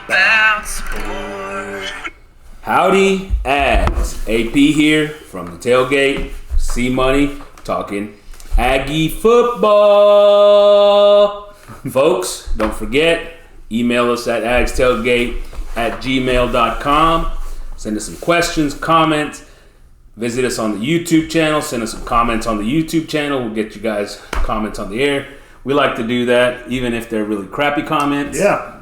about sport. Howdy, Ags. AP here from the Tailgate. C-Money talking Aggie football. Folks, don't forget, email us at agstailgate@gmail.com. Send us some questions, comments. Visit us on the YouTube channel. Send us some comments on the YouTube channel. We'll get you guys comments on the air. We like to do that, even if they're really crappy comments. Yeah.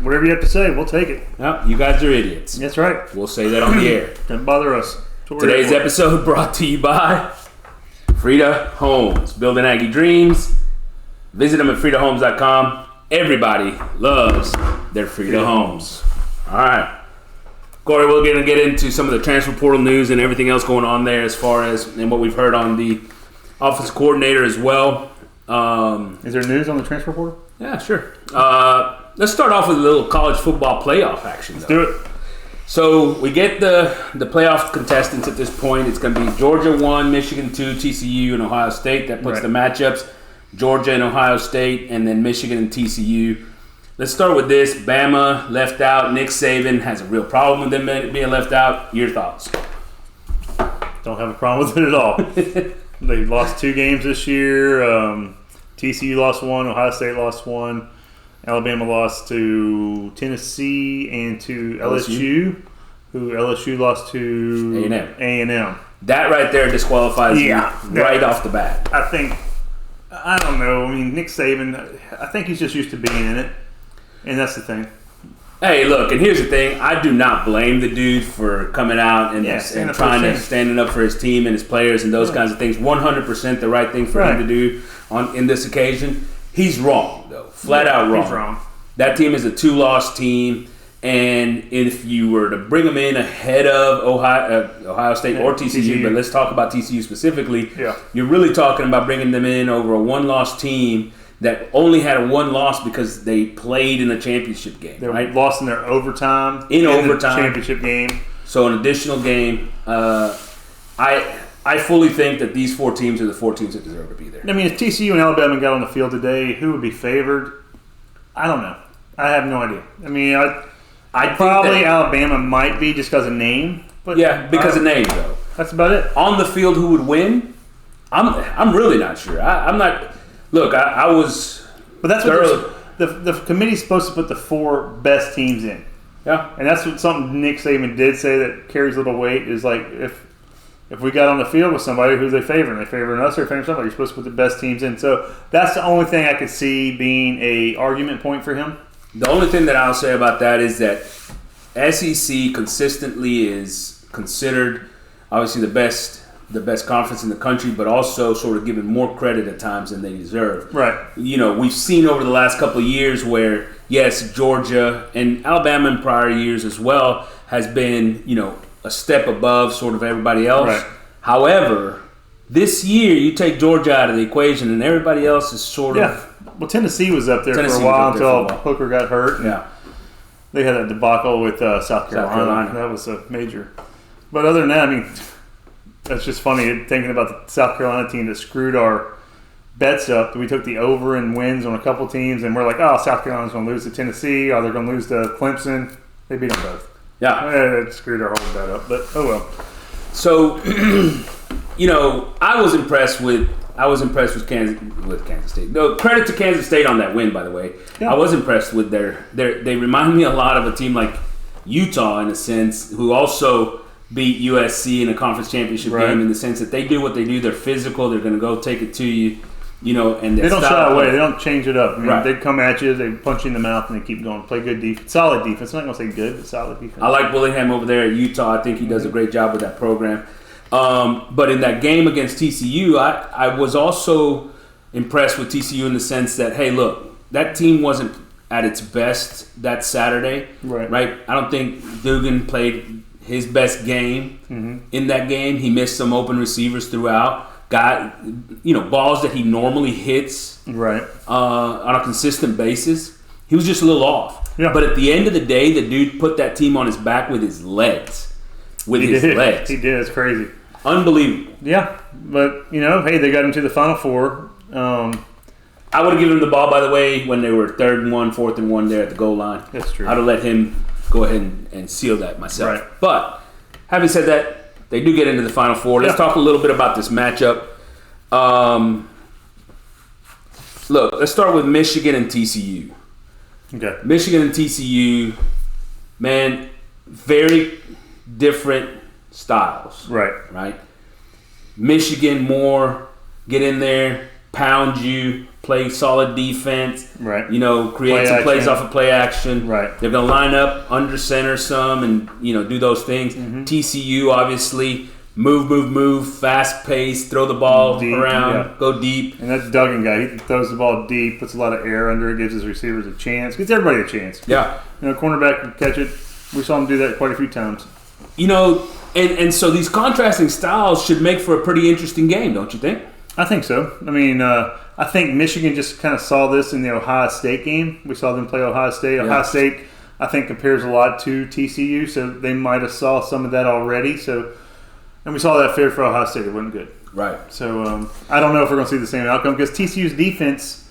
Whatever you have to say, we'll take it. No, you guys are idiots. That's right. We'll say that on the air. Don't bother us. Today's episode brought to you by Frida Homes, building Aggie dreams. Visit them at fridahomes.com. Everybody loves their Frida Homes. All right. Corey, we're going to get into some of the transfer portal news and everything else going on there as far as and what we've heard on the offensive coordinator as well. Is there news on the transfer portal? Yeah, sure. Let's start off with a little college football playoff action. Let's do it. So we get the playoff contestants at this point. It's going to be Georgia 1, Michigan 2, TCU, and Ohio State. That puts the matchups, Georgia and Ohio State, and then Michigan and TCU. Let's start with this. Bama left out. Nick Saban has a real problem with them being left out. Your thoughts? Don't have a problem with it at all. They lost 2 games this year. TCU lost 1. Ohio State lost 1. Alabama lost to Tennessee and to LSU, who LSU lost to A&M. That right there disqualifies you right off the bat. I don't know. I mean, Nick Saban, I think he's just used to being in it, and that's the thing. Hey, look, and here's the thing. I do not blame the dude for coming out and standing up for his team and his players and those kinds of things. 100% the right thing for him to do in this occasion. He's wrong, though. Flat out wrong. He's wrong. That team is a 2-loss team, and if you were to bring them in ahead of Ohio State or TCU, but let's talk about TCU specifically, you're really talking about bringing them in over a 1-loss team that only had a 1 loss because they played in a championship game. They lost in their overtime. In overtime. The championship game. So an additional game. I fully think that these 4 teams are the 4 teams that deserve to be there. I mean, if TCU and Alabama got on the field today, who would be favored? I don't know. I have no idea. I mean, I probably Alabama might be just because of name. But yeah, because of name, though. That's about it. On the field, who would win? I'm really not sure. I'm not. Look, I was. But that's what the committee's supposed to put the 4 best teams in. Yeah, and that's what something Nick Saban did say that carries a little weight is like if we got on the field with somebody, who they favoring? They favoring us or favoring somebody? You're supposed to put the best teams in. So that's the only thing I could see being a argument point for him. The only thing that I'll say about that is that SEC consistently is considered obviously the best conference in the country, but also sort of given more credit at times than they deserve. Right. You know, we've seen over the last couple of years where, yes, Georgia and Alabama in prior years as well has been, a step above sort of everybody else. Right. However, this year you take Georgia out of the equation and everybody else is sort of... Well, Tennessee was up there for a while until Hooker got hurt. Yeah. They had a debacle with South Carolina. That was a major. But other than that, I mean, that's just funny thinking about the South Carolina team that screwed our bets up. We took the over in wins on a couple teams, and we're like, oh, South Carolina's going to lose to Tennessee, or they're going to lose to Clemson. They beat them both. Yeah. It screwed our whole bet up, but oh well. So, I was impressed with Kansas State. No, credit to Kansas State on that win, by the way. Yeah. I was impressed with they remind me a lot of a team like Utah in a sense, who also beat USC in a conference championship game in the sense that they do what they do. They're physical. They're going to go take it to you. And they don't shy away. They don't change it up. I mean, they come at you, they punch you in the mouth, and they keep going. Play good defense, solid defense. I'm not going to say good, but solid defense. I like Willingham over there at Utah. I think he does a great job with that program. But in that game against TCU, I was also impressed with TCU in the sense that, hey, look, that team wasn't at its best that Saturday. Right? I don't think Dugan played his best game in that game. He missed some open receivers throughout. Got balls that he normally hits on a consistent basis. He was just a little off. Yeah. But at the end of the day, the dude put that team on his back with his legs. He did. It's crazy. Unbelievable. Yeah. But, hey, they got into the Final Four. I would have given him the ball, by the way, when they were 3rd and 1, 4th and 1 there at the goal line. That's true. I'd have let him go ahead and seal that myself. Right. But having said that, they do get into the Final Four. Let's talk a little bit about this matchup. Look, let's start with Michigan and TCU. Okay. Michigan and TCU, man, very different styles. Right. Michigan more get in there, pound you, play solid defense. Right. Create some plays off of play action. Right. They're going to line up under center some and, do those things. Mm-hmm. TCU, obviously, move, fast pace, throw the ball deep, around, go deep. And that Duggan guy, he throws the ball deep, puts a lot of air under it, gives his receivers a chance, gives everybody a chance. Yeah. Cornerback can catch it. We saw him do that quite a few times. And so these contrasting styles should make for a pretty interesting game, don't you think? I think so. I think Michigan just kind of saw this in the Ohio State game. We saw them play Ohio State. Ohio State, I think, compares a lot to TCU, so they might have saw some of that already. And we saw that fair for Ohio State. It wasn't good. Right. So I don't know if we're going to see the same outcome because TCU's defense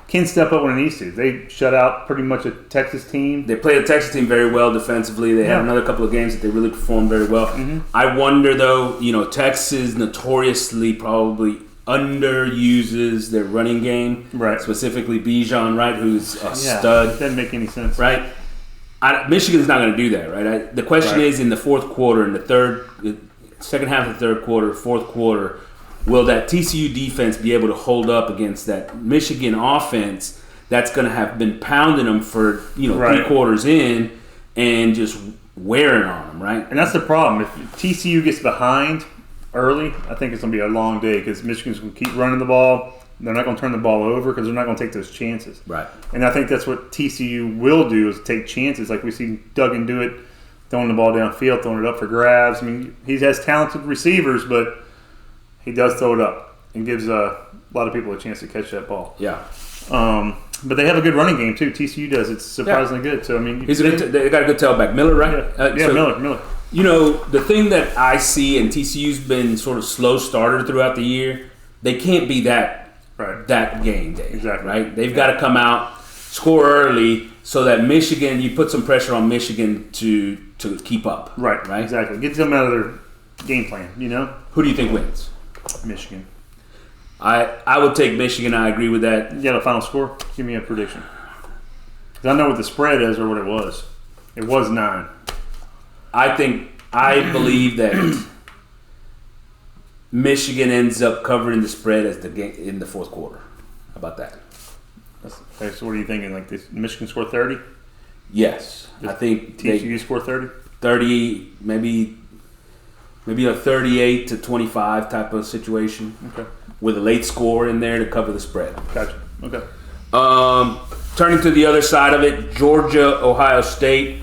can step up when it needs to. They shut out pretty much a Texas team. They played a Texas team very well defensively. They had another couple of games that they really performed very well. Mm-hmm. I wonder, though, Texas notoriously probably underuses their running game. Right. Specifically Bijan, right, who's a stud. Doesn't make any sense. Right. Michigan's not going to do that, right? The question is in the fourth quarter, in the second half of the third quarter, fourth quarter, will that TCU defense be able to hold up against that Michigan offense that's going to have been pounding them for 3 quarters in and just wearing on them, right? And that's the problem. If TCU gets behind early, I think it's going to be a long day because Michigan's going to keep running the ball. They're not going to turn the ball over because they're not going to take those chances. Right. And I think that's what TCU will do is take chances. Like we see Duggan do it, throwing the ball downfield, throwing it up for grabs. He has talented receivers, but he does throw it up and gives a lot of people a chance to catch that ball. Yeah. But they have a good running game, too. TCU does. It's surprisingly good. So, they got a good tailback. Miller, right? Miller. The thing that I see, and TCU's been sort of slow starter throughout the year, they can't be that game day. Exactly. Right? They've got to come out, score early, so that Michigan, you put some pressure on Michigan to keep up. Right. Exactly. Get them out of their game plan, Who do you think wins? Michigan. I would take Michigan. I agree with that. You got a final score? Give me a prediction. Because I know what the spread is or what it was. It was 9. I believe that Michigan ends up covering the spread as the game in the fourth quarter. How about that? Okay, so what are you thinking? Like this Michigan score 30? Yes. I think TCU score 30? 30, maybe a 38 to 25 type of situation. Okay. With a late score in there to cover the spread. Gotcha. Okay. Turning to the other side of it, Georgia, Ohio State.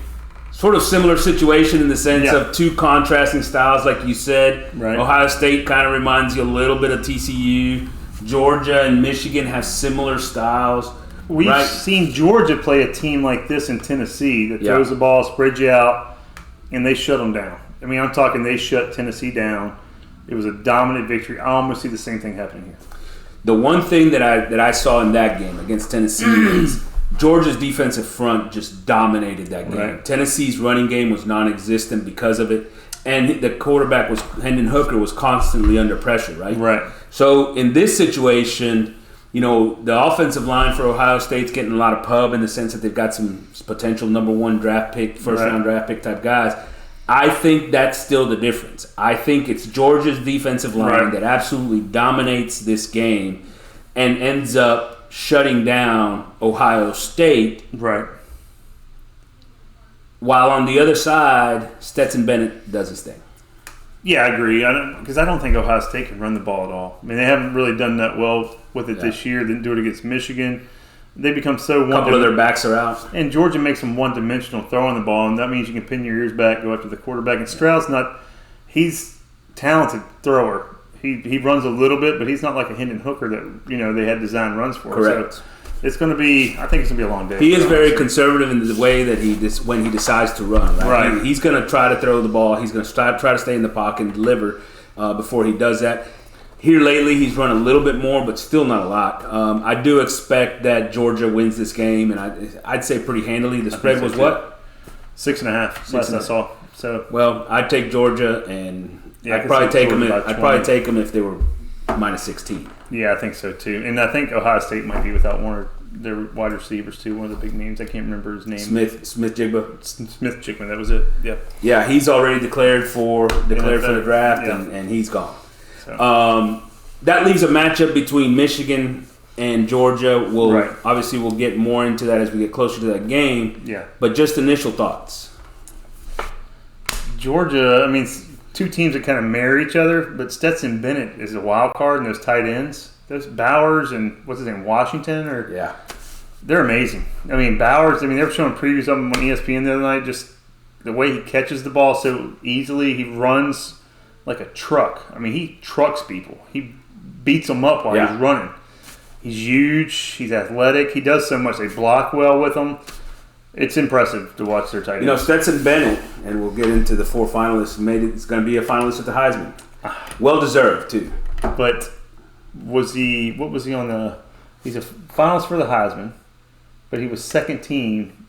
Sort of similar situation in the sense of two contrasting styles, like you said. Right. Ohio State kind of reminds you a little bit of TCU. Georgia and Michigan have similar styles. We've seen Georgia play a team like this in Tennessee that throws the ball, spreads you out, and they shut them down. I'm talking they shut Tennessee down. It was a dominant victory. I almost see the same thing happening here. The one thing that I saw in that game against Tennessee is Georgia's defensive front just dominated that game. Right. Tennessee's running game was non-existent because of it, and the quarterback Hendon Hooker was constantly under pressure. Right. So in this situation, the offensive line for Ohio State's getting a lot of pub in the sense that they've got some potential number 1 draft pick, first-round draft pick type guys. I think that's still the difference. I think it's Georgia's defensive line that absolutely dominates this game and ends up shutting down Ohio State. Right. While on the other side, Stetson Bennett does his thing. Yeah, I agree. Because I don't think Ohio State can run the ball at all. They haven't really done that well with it this year. They didn't do it against Michigan. They become so one-dimensional. A couple of their backs are out. And Georgia makes them one-dimensional throwing the ball, and that means you can pin your ears back, go after the quarterback. And Stroud's he's a talented thrower. He runs a little bit, but he's not like a Hendon Hooker that they had designed runs for. Correct. So it's going to be. I think it's going to be a long day. He is very conservative in the way that when he decides to run. Right. He's going to try to throw the ball. He's going to try to stay in the pocket and deliver before he does that. Here lately, he's run a little bit more, but still not a lot. I do expect that Georgia wins this game, and I'd say pretty handily. The spread was what? 6.5. Last I saw. So well, I'd take Georgia, and I'd probably take them. I'd probably take them if they were minus 16. Yeah, I think so too. And I think Ohio State might be without one of their wide receivers too. One of the big names. I can't remember his name. Smith-Jigba. Smith-Jigba. That was it. Yeah. Yeah, he's already declared for the draft, and he's gone. So. That leaves a matchup between Michigan and Georgia. Obviously we'll get more into that as we get closer to that game. Yeah. But just initial thoughts. Georgia, I mean, two teams that kind of marry each other, but Stetson Bennett is a wild card, and those tight ends, those Bowers and what's his name, Washington, they're amazing. I mean, Bowers, they were showing previews of him on ESPN the other night. Just the way he catches the ball so easily, he runs like a truck. I mean, he trucks people. He beats them up while he's running. He's huge. He's athletic. He does so much. They block well with him. It's impressive to watch their tight ends. Stetson Bennett, and we'll get into the 4 finalists, it's going to be a finalist at the Heisman. Well deserved, too. But what was he on the – he's a finalist for the Heisman, but he was second team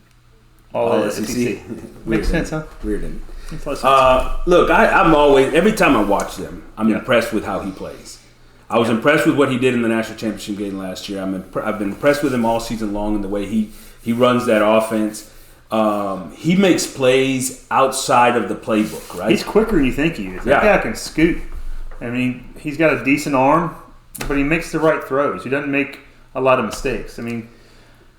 all SEC. Makes sense, huh? Weird, isn't it? Look, I'm always – every time I watch them, I'm impressed with how he plays. I was impressed with what he did in the national championship game last year. I've been impressed with him all season long in the way he runs that offense. He makes plays outside of the playbook, right? He's quicker than you think he is. That guy can scoot. I mean, he's got a decent arm, but he makes the right throws. He doesn't make a lot of mistakes. I mean,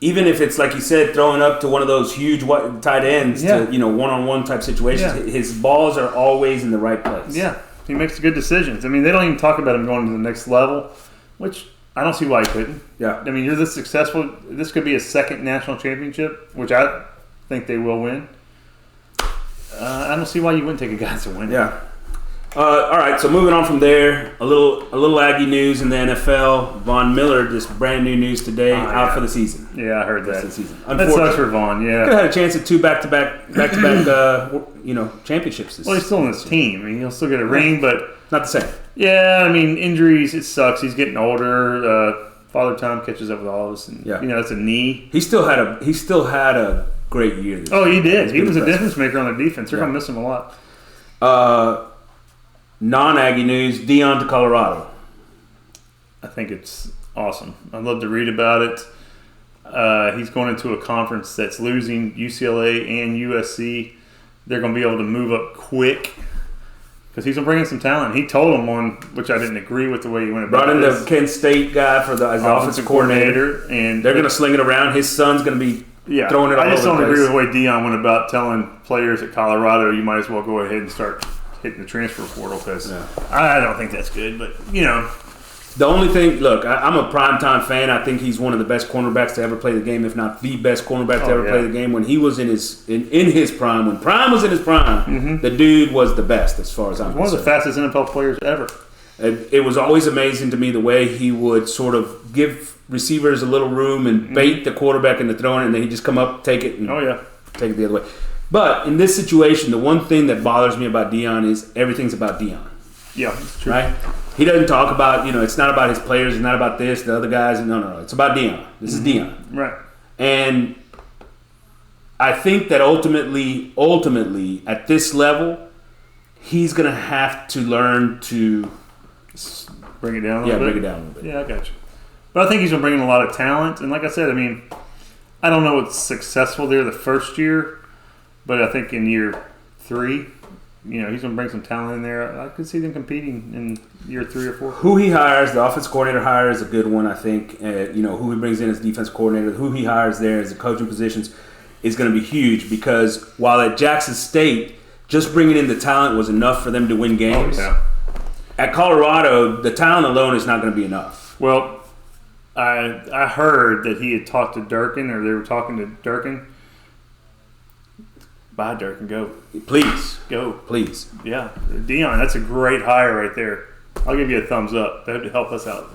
even if it's like you said, throwing up to one of those huge tight ends to one-on-one type situations, his balls are always in the right place. Yeah, he makes good decisions. I mean, they don't even talk about him going to the next level, which I don't see why he couldn't. Yeah. I mean, you're this successful. This could be a second national championship, which I think they will win. I don't see why you wouldn't take a guy to win. Yeah. All right, so moving on from there, a little Aggie news in the NFL. Von Miller, just brand new news today, out for the season. Yeah, I heard that. The season. That sucks for Von. Yeah, could have had a chance at 2 back-to-back championships. Well, he's still on this team. I mean, he'll still get a ring, but not the same. Yeah, I mean, injuries. It sucks. He's getting older. Father Time catches up with all of us, and it's a knee. He still had a great year. He did. He was a difference maker on the defense. They're gonna miss him a lot. Non-Aggie news, Deion to Colorado. I think it's awesome. I'd love to read about it. He's going into a conference that's losing UCLA and USC. They're going to be able to move up quick because he's going to bring in some talent. He told them which I didn't agree with the way he went about it. Brought in the Kent State guy as the offensive coordinator. And they're going to sling it around. His son's going to be throwing it all over the place. I just don't agree with the way Deion went about telling players at Colorado, you might as well go ahead and start hitting the transfer portal because I don't think that's good. But, The only thing, look, I'm a primetime fan. I think he's one of the best cornerbacks to ever play the game, if not the best cornerback to ever play the game. When he was in his prime, when Prime was in his prime, the dude was the best as far as I'm concerned. One of the fastest NFL players ever. It was always amazing to me the way he would sort of give receivers a little room and bait the quarterback into throwing it, and then he'd just come up, take it, and take it the other way. But in this situation, the one thing that bothers me about Deion is everything's about Deion. Yeah, it's true. Right? He doesn't talk about, it's not about his players, it's not about this, the other guys. No. It's about Deion. This is Deion. Right. And I think that ultimately, at this level, he's going to have to learn to bring it down a little bit. Yeah, bring it down a little bit. Yeah, I got you. But I think he's going to bring in a lot of talent. And like I said, I don't know what's successful there the first year, but I think in year 3, he's going to bring some talent in there. I could see them competing in year 3 or 4. Who he hires, the offensive coordinator hires, is a good one, I think. Who he brings in as defense coordinator, who he hires there as the coaching positions is going to be huge because while at Jackson State, just bringing in the talent was enough for them to win games. At Colorado, the talent alone is not going to be enough. Well, I heard that he had talked to Durkin, or they were talking to Durkin. Bye, Durkin. Go. Please. Go. Please. Yeah. Deion, that's a great hire right there. I'll give you a thumbs up. That would help us out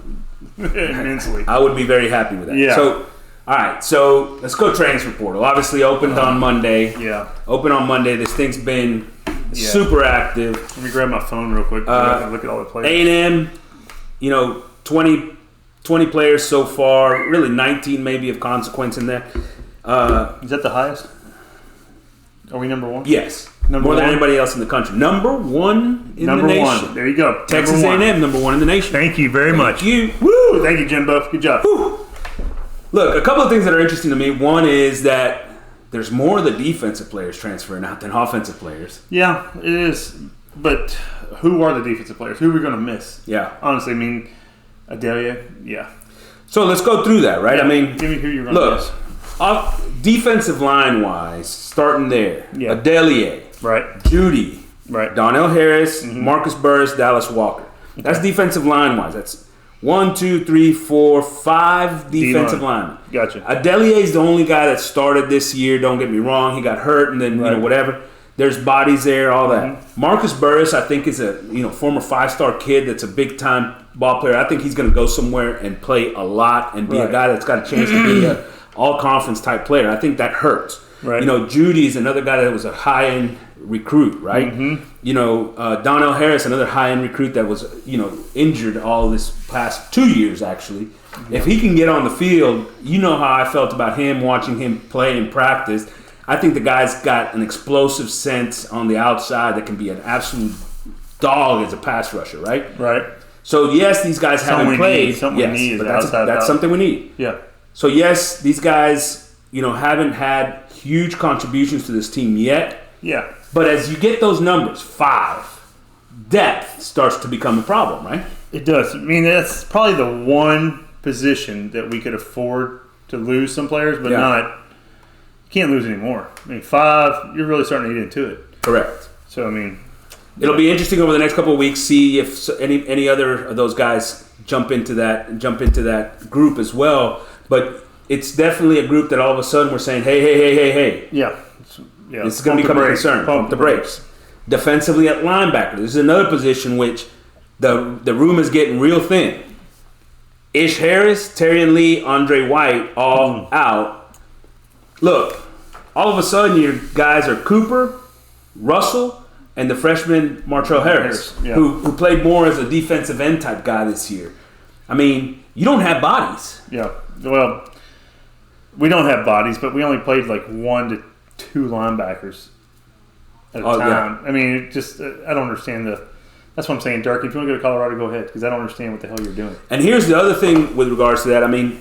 immensely. I would be very happy with that. Yeah. So, all right. So, let's go transfer portal. Obviously, opened on Monday. Yeah. Open on Monday. This thing's been super active. Let me grab my phone real quick. Look at all the players. A&M 20 players so far, really 19 maybe of consequence in there. Is that the highest? Are we number one? Yes. More than anybody else in the country. Number one in the nation. Number one. There you go. Texas A&M, number one in the nation. Thank you very much. Thank you. Woo! Thank you, Jimbo. Good job. Woo. Look, a couple of things that are interesting to me. One is that there's more of the defensive players transferring out than offensive players. Yeah, it is. But who are the defensive players? Who are we going to miss? Yeah. Honestly, I mean, Adelia, yeah. So let's go through that, right? Yeah. I mean, give me who you're going to miss. Defensive line-wise, starting there. Yeah. Adelia. Right. Judy. Right. Donnell Harris, Marcus Burris, Dallas Walker. Okay. That's defensive line-wise. That's 1, 2, 3, 4, 5 defensive linemen. Gotcha. Adelia is the only guy that started this year. Don't get me wrong. He got hurt and then, whatever. There's bodies there, all that. Marcus Burris, I think, is a former 5-star kid that's a big-time ball player. I think he's going to go somewhere and play a lot and be a guy that's got a chance to be an all-conference type player. I think that hurts. Right. Judy is another guy that was a high-end recruit, right? Donnell Harris, another high-end recruit that was, injured all this past 2 years, actually. Yeah. If he can get on the field, you know how I felt about him, watching him play in practice. I think the guy's got an explosive sense on the outside that can be an absolute dog as a pass rusher, right? Right. So, yes, these guys haven't played. Something we need. But that's something we need. Yeah. So, yes, these guys, haven't had huge contributions to this team yet. Yeah. But as you get those numbers, 5, depth starts to become a problem, right? It does. I mean, that's probably the one position that we could afford to lose some players, but not – you can't lose any more. I mean, 5, you're really starting to get into it. Correct. So, I mean – it'll be interesting over the next couple of weeks, see if any other of those guys jump into that group as well. But it's definitely a group that all of a sudden we're saying, hey. Yeah. This is going to become a concern. Pump the brakes. Defensively at linebacker, this is another position which the room is getting real thin. Ish Harris, Terrion Lee, Andre White, all out. Look, all of a sudden your guys are Cooper, Russell, and the freshman Martrell Harris, who played more as a defensive end type guy this year. I mean, you don't have bodies. Yeah. Well, we don't have bodies, but we only played like 1 to 2 linebackers at a time. Yeah. I mean, it just I don't understand that's what I'm saying, Dark. If you want to go to Colorado, go ahead, because I don't understand what the hell you're doing. And here's the other thing with regards to that. I mean,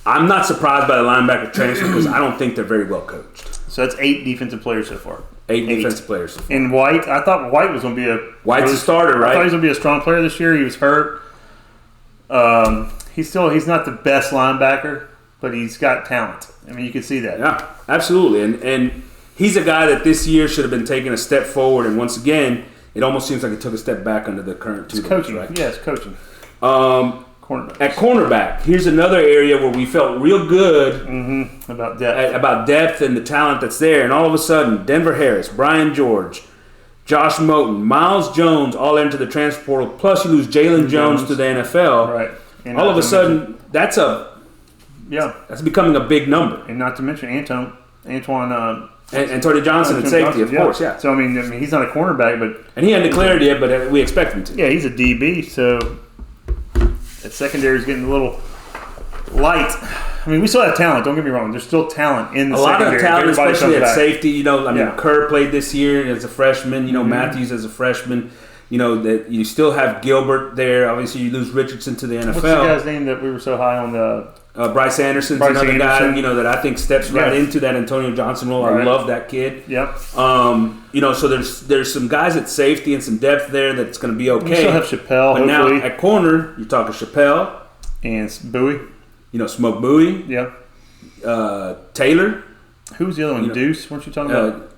I'm not surprised by the linebacker transfer because I don't think they're very well coached. So that's 8 defensive players so far. 8 defensive players so far. And White, I thought White was going to be White's a starter, right? I thought he was going to be a strong player this year. He was hurt. He's not the best linebacker, but he's got talent. I mean, you can see that. Yeah, absolutely. And he's a guy that this year should have been taking a step forward. And once again, it almost seems like it took a step back under the current tutelage. Coaching, right? Yeah, it's coaching. Cornerback. At cornerback, here's another area where we felt real good about depth and the talent that's there. And all of a sudden, Denver Harris, Brian George, Josh Moten, Miles Jones all enter the transfer portal. Plus, you lose Jalen Jones to the NFL. Right. And all of a sudden, that's becoming a big number. And not to mention Antoine. And Tony Johnson at safety, of course, yeah. So, I mean, he's not a cornerback, but... And he hadn't declared yet, but we expect him to. Yeah, he's a DB, so that secondary is getting a little light. I mean, we still have talent, don't get me wrong. There's still talent in the secondary. A lot of talent, especially at safety. Kerr played this year as a freshman. Matthews as a freshman. That you still have Gilbert there. Obviously, you lose Richardson to the NFL. What's the guy's name that we were so high on the... Bryce Anderson's another guy, that I think steps right into that Antonio Johnson role. Right. I love that kid. Yep. So there's some guys at safety and some depth there that's going to be okay. We still have Chappelle, but hopefully. Now at corner, you're talking Chappelle. And Bowie. Smoke Bowie. Yep. Taylor. Who was the other one? Deuce, weren't you talking about?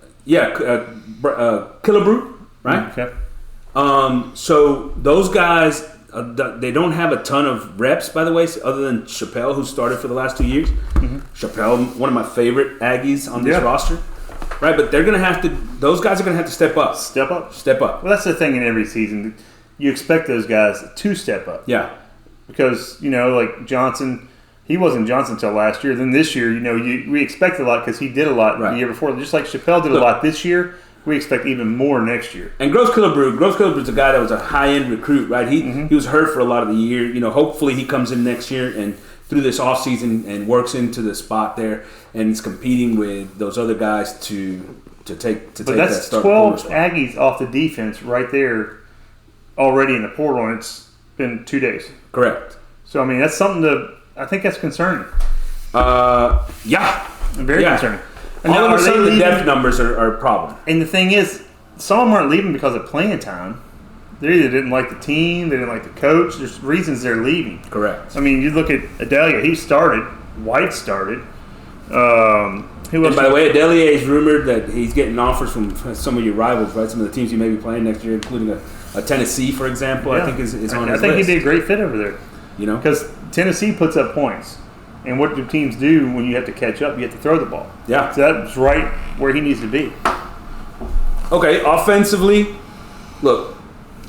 Killebrew, right? Okay. So those guys... they don't have a ton of reps, by the way, other than Chappelle, who started for the last 2 years. Chappelle, one of my favorite Aggies on this roster. Right, but they're going to have to – those guys are going to have to step up. Step up? Step up. Well, that's the thing in every season. You expect those guys to step up. Yeah. Because, like Johnson, he wasn't Johnson until last year. Then this year, we expect a lot because he did a lot the year before. Just like Chappelle did a lot this year. we expect even more next year. And Gross Killebrew is a guy that was a high-end recruit, right? He was hurt for a lot of the year. Hopefully he comes in next year and through this offseason and works into the spot there and is competing with those other guys to take that start. 12 Aggies off the defense right there already in the portal, and it's been 2 days. Correct. So, I mean, that's something I think that's concerning. Yeah. Very concerning. And all of a sudden, the depth numbers are a problem. And the thing is, some of them aren't leaving because of playing time. They either didn't like the team, they didn't like the coach. There's reasons they're leaving. Correct. I mean, you look at Adelia. He started. White started. Who else? And by the way, Adelia is rumored that he's getting offers from some of your rivals, right? Some of the teams you may be playing next year, including a Tennessee, for example. Yeah. I think is on his list. I think he'd be a great fit over there. Because Tennessee puts up points. And what do teams do when you have to catch up? You have to throw the ball. Yeah. So that's right where he needs to be. Okay, offensively, look,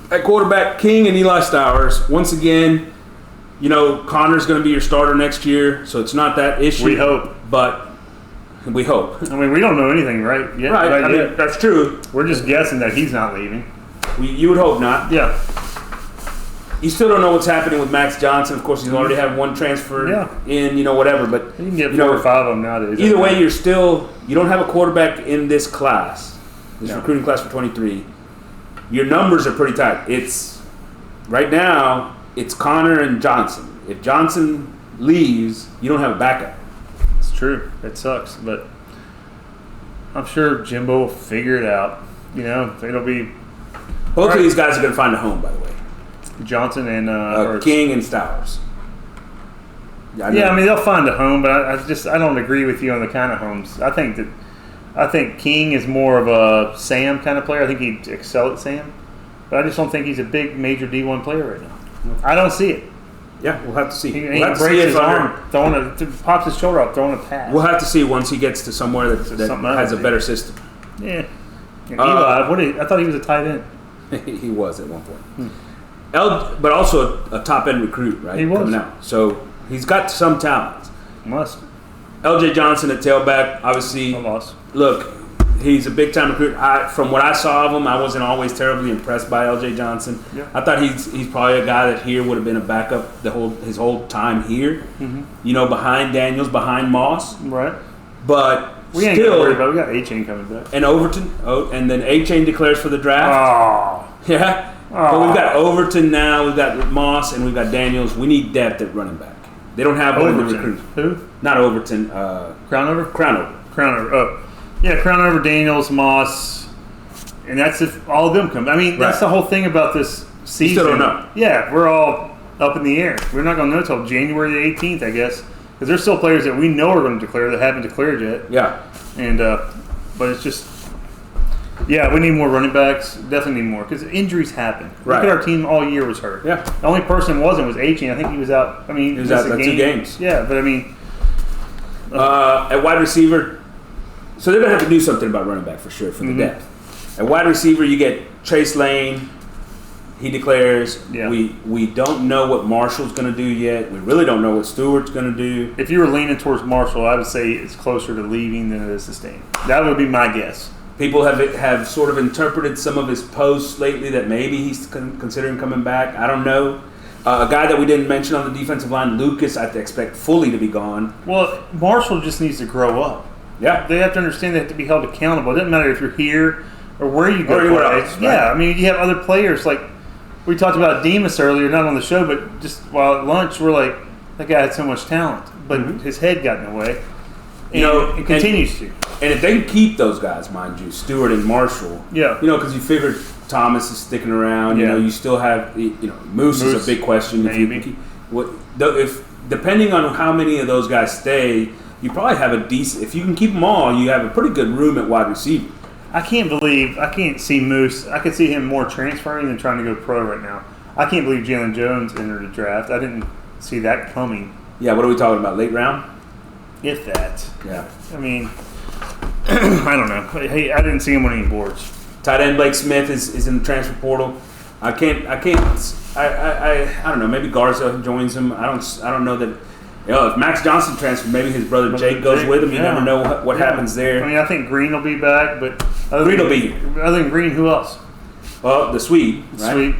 at quarterback, King and Eli Stowers, once again, Connor's going to be your starter next year, so it's not that issue. We hope. But we hope. I mean, we don't know anything right yet. Right, I yet. mean, that's true. We're just guessing that he's not leaving. You would hope not. Yeah. You still don't know what's happening with Max Johnson. Of course, he's already had one transfer in, whatever. But you can get 4 or 5 of them nowadays. Either way, you don't have a quarterback in this class, recruiting class for 23. Your numbers are pretty tight. Right now, it's Connor and Johnson. If Johnson leaves, you don't have a backup. It's true. It sucks, but I'm sure Jimbo will figure it out. It'll be. Both of these guys are going to find a home, by the way. Johnson and King and Stowers. I mean they'll find a home, but I don't agree with you on the kind of homes. I think King is more of a Sam kind of player. I think he'd excel at Sam, but I just don't think he's a big major D1 player right now. I don't see it. Yeah, we'll have to see. He breaks his arm, pops his shoulder off, throwing a pass. We'll have to see once he gets to somewhere that has a better system. Yeah. And Eli, I thought he was a tight end. He was at one point. But also a top-end recruit, right? He was. Coming out. So he's got some talent. Must. LJ Johnson at tailback, obviously. Look, he's a big-time recruit. From what I saw of him, I wasn't always terribly impressed by LJ Johnson. Yeah. I thought he's probably a guy that here would have been a backup his whole time here. Mm-hmm. Behind Daniels, behind Moss. Right. But we ain't still, worried about. We got A-Chain coming back. And Overton. And then A-Chain declares for the draft. Oh. Yeah. But we've got Overton now, we've got Moss, and we've got Daniels. We need depth at running back. They don't have one in the recruits. Who? Not Overton. Crownover? Crownover. Oh. Yeah, Crownover, Daniels, Moss. And that's if all of them come. I mean, that's the whole thing about this season. You still don't know. Yeah, we're all up in the air. We're not going to know until January the 18th, I guess. Because there's still players that we know are going to declare that haven't declared yet. Yeah. And but it's just... Yeah, we need more running backs. Definitely need more because injuries happen. Right. Look at our team all year was hurt. Yeah. The only person wasn't was A-Chain. I think he was out. I mean, he was out for 2 games. Yeah, but I mean, at wide receiver, so they're gonna have to do something about running back for sure for the depth. At wide receiver, you get Chase Lane. He declares. Yeah. We don't know what Marshall's gonna do yet. We really don't know what Stewart's gonna do. If you were leaning towards Marshall, I would say it's closer to leaving than it is to staying. That would be my guess. People have sort of interpreted some of his posts lately that maybe he's considering coming back. I don't know. A guy that we didn't mention on the defensive line, Lucas, I expect fully to be gone. Well, Marshall just needs to grow up. Yeah. They have to understand they have to be held accountable. It doesn't matter if you're here or where you go. Or anywhere else. Right? Yeah, I mean, you have other players. Like, we talked about Demas earlier, not on the show, but just while at lunch, we're like, that guy had so much talent. But his head got in the way. And it continues to. And if they can keep those guys, mind you, Stewart and Marshall, because you figured Thomas is sticking around. You still have, Moose is a big question. Maybe. If depending on how many of those guys stay, you probably have a decent. If you can keep them all, you have a pretty good room at wide receiver. I can't see Moose. I could see him more transferring than trying to go pro right now. I can't believe Jalen Jones entered the draft. I didn't see that coming. Yeah, what are we talking about? Late round? If that. Yeah. I mean, I don't know. Hey, I didn't see him on any boards. Tight end Blake Smith is in the transfer portal. I don't know. Maybe Garza joins him. I don't know that. If Max Johnson transfers, maybe his brother Jake goes with him. You never know what happens there. I mean, I think Green will be back, but Green will be here. Other than Green, who else? Well, the Swede, right? Swede.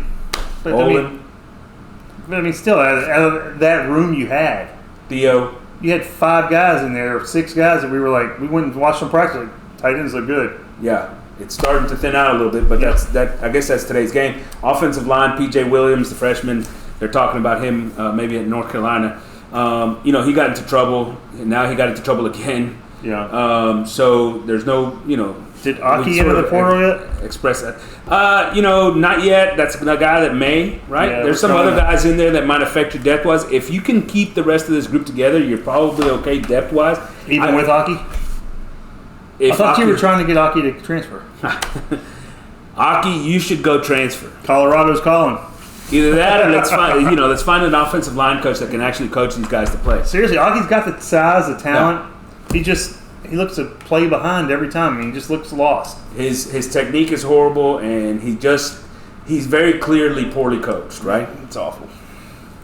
But I mean, still, out of that room you had, Theo. You had 5 guys in there, 6 guys that we were like, we went and watched them practice. Like, tight ends look good. Yeah, it's starting to thin out a little bit, but I guess that's today's game. Offensive line, P.J. Williams, the freshman. They're talking about him maybe at North Carolina. He got into trouble, and now he got into trouble again. Yeah. So there's no, Did Aggie enter the portal yet? Express that. Not yet. That's a guy that may, right? Yeah, there's some other guys in there that might affect you depth-wise. If you can keep the rest of this group together, you're probably okay depth-wise. Even with Aggie? I thought you were trying to get Aggie to transfer. Aggie, you should go transfer. Colorado's calling. Either that or let's find an offensive line coach that can actually coach these guys to play. Seriously, Aggie's got the size, the talent. Yeah. He looks to play behind every time. I mean, he just looks lost. His technique is horrible, and he's very clearly poorly coached, right? It's awful.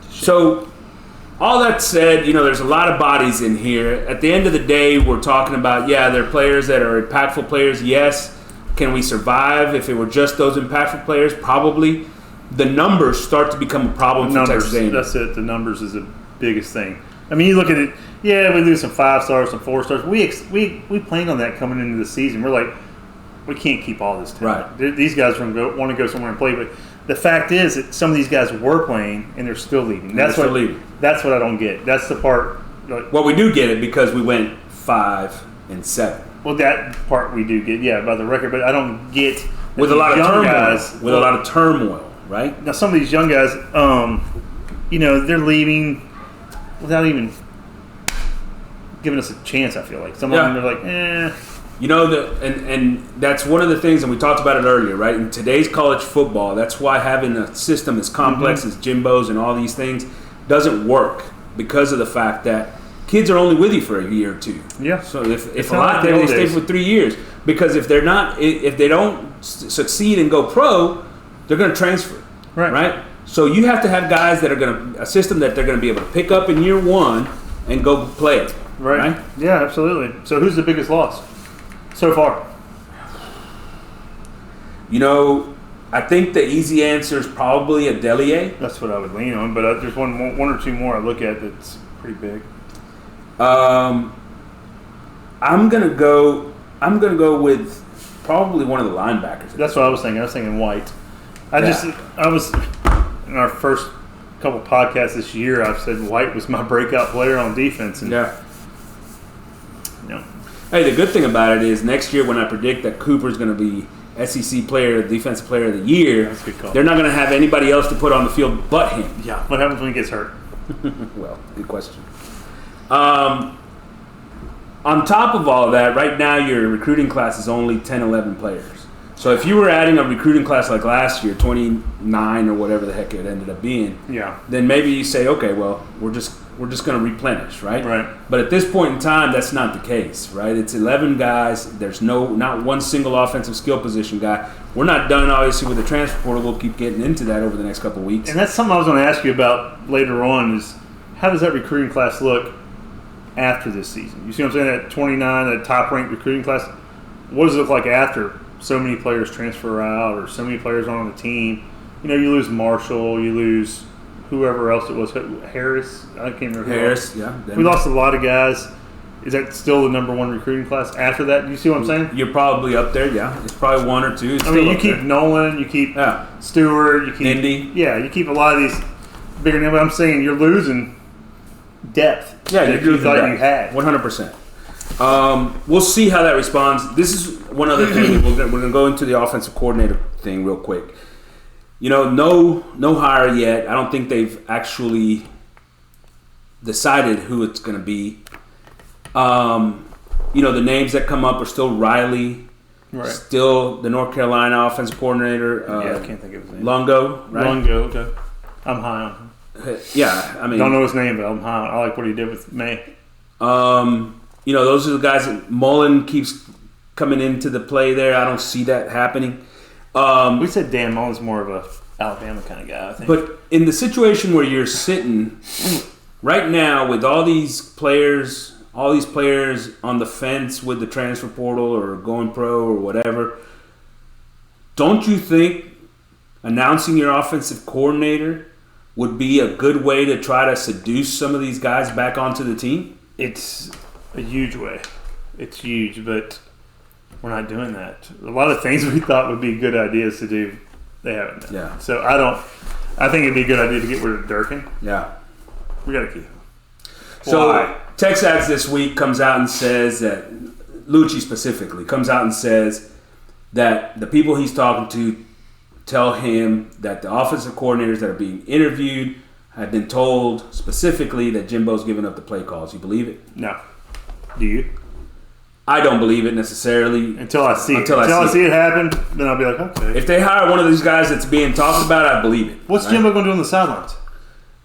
So, all that said, there's a lot of bodies in here. At the end of the day, we're talking about, they're players that are impactful players, yes. Can we survive if it were just those impactful players? Probably. The numbers start to become a problem for Texas A&M. That's it. The numbers is the biggest thing. I mean, you look at it. Yeah, we lose some 5 stars, some 4 stars. We planned on that coming into the season. We're like, we can't keep all this talent. Right. These guys want to go somewhere and play. But the fact is that some of these guys were playing and they're still leaving. That's what I don't get. That's the part. Well, we do get it because we went 5-7. Well, that part we do get, by the record. But I don't get with a lot of turmoil. Guys, with a lot of turmoil. Right? Now, some of these young guys, they're leaving without even giving us a chance, I feel like. Some of them are like, and that's one of the things, and we talked about it earlier, right? In today's college football, that's why having a system as complex as Jimbo's and all these things doesn't work because of the fact that kids are only with you for a year or 2. Yeah. So if a lot there, they stay for 3 years. Because if they don't succeed and go pro, they're going to transfer, right? So you have to have guys that are a system that they're going to be able to pick up in year 1 and go play it, right? Yeah, absolutely. So who's the biggest loss so far? I think the easy answer is probably a Delier. That's what I would lean on, but there's one or two more I look at that's pretty big. I'm gonna go with probably one of the linebackers. That's what I was thinking. I was thinking White. I was in our first couple podcasts this year. I've said White was my breakout player on defense, and Hey, the good thing about it is next year when I predict that Cooper's going to be SEC Defensive Player of the Year, that's a good call. They're not going to have anybody else to put on the field but him. Yeah. What happens when he gets hurt? Well, good question. On top of all that, right now your recruiting class is only 10, 11 players. So if you were adding a recruiting class like last year, 29 or whatever the heck it ended up being, then maybe you say, okay, well, we're just going to replenish, right? Right. But at this point in time, that's not the case, right? It's 11 guys. There's not one single offensive skill position guy. We're not done, obviously, with the transfer portal. We'll keep getting into that over the next couple of weeks. And that's something I was going to ask you about later on is how does that recruiting class look after this season? You see what I'm saying? That 29, that top-ranked recruiting class, what does it look like after so many players transfer out or so many players on the team? You lose Marshall, you lose whoever else it was, Harris. I can't remember. Harris, We lost a lot of guys. Is that still the number 1 recruiting class after that? Do you see what I'm saying? You're probably up there, yeah. It's probably 1 or 2. You keep Nolan, you keep Stewart, you keep Indy. Yeah, you keep a lot of these bigger names. But I'm saying you're losing depth. Yeah, that you thought you had 100%. We'll see how that responds. This is one other thing. We're going to go into the offensive coordinator thing real quick. No hire yet. I don't think they've actually decided who it's going to be. The names that come up are still Riley, still the North Carolina offensive coordinator. I can't think of his name. Longo, right? Longo, okay. I'm high on him. Yeah, I mean, don't know his name, but I'm high. I like what he did with May. Those are the guys that Mullen keeps coming into the play there. I don't see that happening. We said Dan Mullen's more of a Alabama kind of guy, I think. But in the situation where you're sitting right now with all these players on the fence with the transfer portal or going pro or whatever, don't you think announcing your offensive coordinator would be a good way to try to seduce some of these guys back onto the team? It's a huge way. It's huge, but we're not doing that. A lot of things we thought would be good ideas to do, they haven't done. Yeah. So I think it'd be a good idea to get rid of Durkin. Yeah. We got to keep him. So Texas this week comes out and says that, Lucci specifically, comes out and says that the people he's talking to tell him that the offensive coordinators that are being interviewed have been told specifically that Jimbo's giving up the play calls. You believe it? No. Do you? I don't believe it necessarily. Until I see it happen, then I'll be like, okay. If they hire one of these guys that's being talked about, I believe it. What's Jimbo going to do on the sidelines?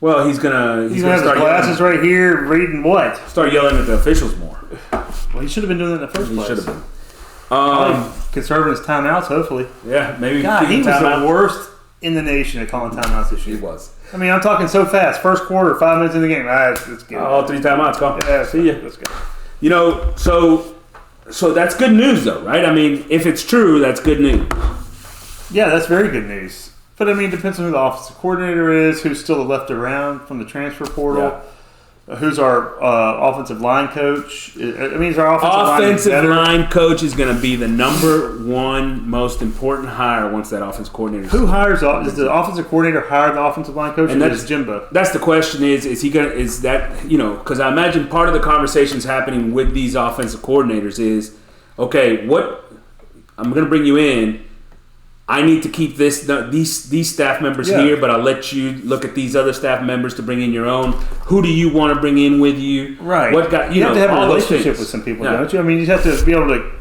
Well, he's gonna have his glasses right here, reading what? Start yelling at the officials more. Well, he should have been doing that in the first place. He should have been. Conserving his timeouts, hopefully. Yeah, maybe. God, he was the worst in the nation at calling timeouts this year. He was. I mean, I'm talking so fast. First quarter, 5 minutes in the game. Let's go. All 3 timeouts. Go. Yeah, see ya. Let's go. You know, so that's good news, though, right? I mean, if it's true, that's good news. Yeah, that's very good news. But, I mean, it depends on who the offensive coordinator is, who's still left around from the transfer portal, who's our offensive line coach. I mean, is our offensive line coach is going to be the number one most important hire once that offensive coordinator. Who hires? Does the offensive coordinator hire the offensive line coach, or is Jimbo? That's the question. Is he going to? Is that Because I imagine part of the conversations happening with these offensive coordinators is, okay, what I'm going to bring you in. I need to keep these staff members here, but I'll let you look at these other staff members to bring in your own. Who do you want to bring in with you? Right. What guy? You have to have a relationship with some people, don't you? I mean, you have to be able to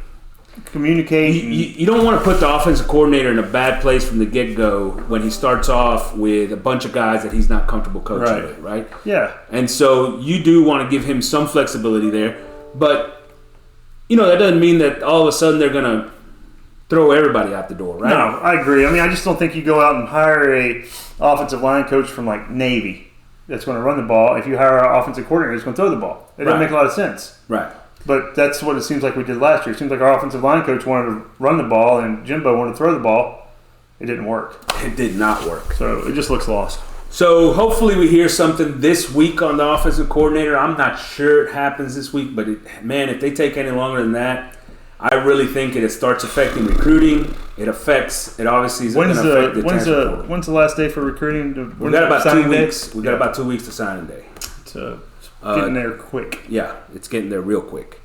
communicate. You don't want to put the offensive coordinator in a bad place from the get-go when he starts off with a bunch of guys that he's not comfortable coaching with, right? Yeah. And so you do want to give him some flexibility there, but that doesn't mean that all of a sudden they're going to throw everybody out the door, right? No, I agree. I mean, I just don't think you go out and hire a offensive line coach from like Navy that's going to run the ball. If you hire an offensive coordinator that's going to throw the ball, it doesn't make a lot of sense. Right. But that's what it seems like we did last year. It seems like our offensive line coach wanted to run the ball and Jimbo wanted to throw the ball. It didn't work. It did not work. So it just looks lost. So hopefully we hear something this week on the offensive coordinator. I'm not sure it happens this week, but if they take any longer than that, I really think it starts affecting recruiting. It obviously is going to affect the transfer portal. When's the last day for recruiting? We got about 2 weeks. We got about 2 weeks to signing day. So getting there quick. Yeah, it's getting there real quick.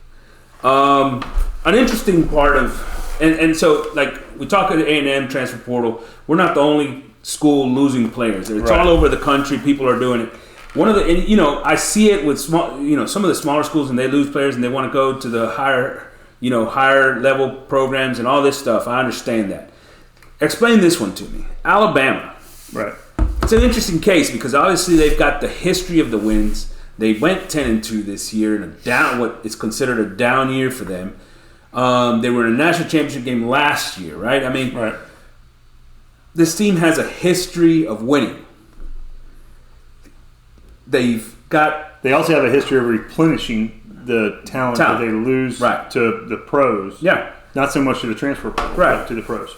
An interesting part of and so like we talk at the A&M transfer portal. We're not the only school losing players. It's all over the country. People are doing it. One of the I see it with small some of the smaller schools, and they lose players and they want to go to the higher level programs and all this stuff. I understand that. What this one to me. Alabama. Right. It's an interesting case because obviously they've got the history of the wins. They went 10-2 this year in what is considered a down year for them. They were in a national championship game last year, right? I mean, this team has a history of winning. They also have a history of replenishing the talent that they lose to the pros. Yeah. Not so much to the transfer portal, but to the pros.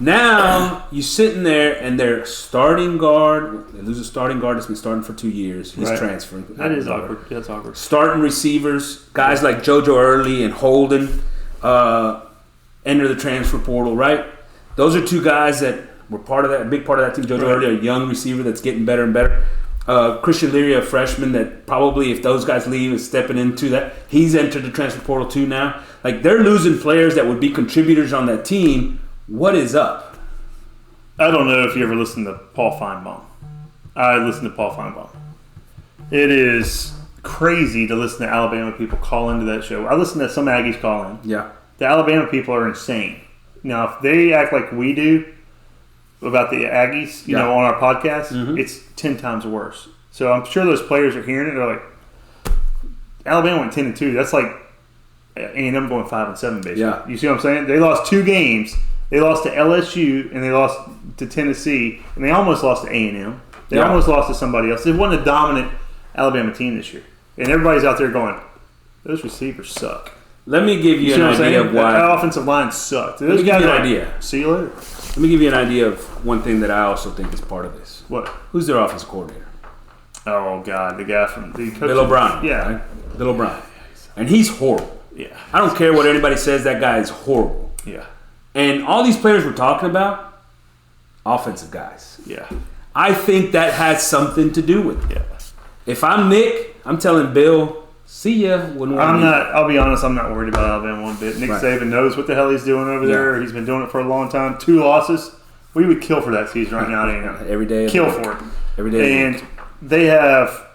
Now, you're sitting there and their starting guard, they lose a starting guard that's been starting for 2 years. He's transferring. That is awkward. That's awkward. Starting receivers, guys like JoJo Early and Holden enter the transfer portal, right? Those are two guys that were a big part of that team. JoJo Early, a young receiver that's getting better and better. Christian Leary, a freshman that probably, if those guys leave, is stepping into that. He's entered the transfer portal too now. Like, they're losing players that would be contributors on that team. What is up? I don't know if you ever listened to Paul Feinbaum. I listened to Paul Feinbaum. It is crazy to listen to Alabama people call into that show. I listen to some Aggies call in. Yeah. The Alabama people are insane. Now, if they act like we do about the Aggies, on our podcast, it's 10 times worse. So I'm sure those players are hearing it. They're like, Alabama went 10-2. That's like A&M going 5-7, basically. Yeah. You see what I'm saying? They lost 2 games. They lost to LSU and they lost to Tennessee, and they almost lost to A&M. They almost lost to somebody else. It wasn't a dominant Alabama team this year. And everybody's out there going, those receivers suck. Let me give you an idea of why. That offensive line sucked. Let me give you an idea. See you later. Let me give you an idea of one thing that I also think is part of this. What? Who's their offensive coordinator? Oh, God. The guy from the Bill O'Brien. Yeah. Right? Bill O'Brien. And he's horrible. Yeah. I don't care what anybody says, that guy is horrible. Yeah. And all these players we're talking about, offensive guys. Yeah. I think that has something to do with it. Yeah. If I'm Nick, I'm telling Bill, see ya. I'll be honest, I'm not worried about Alabama one bit. Nick Saban knows what the hell he's doing over there. He's been doing it for a long time. 2 losses. We would kill for that season right now. Every day. Kill for it. Every day. And they have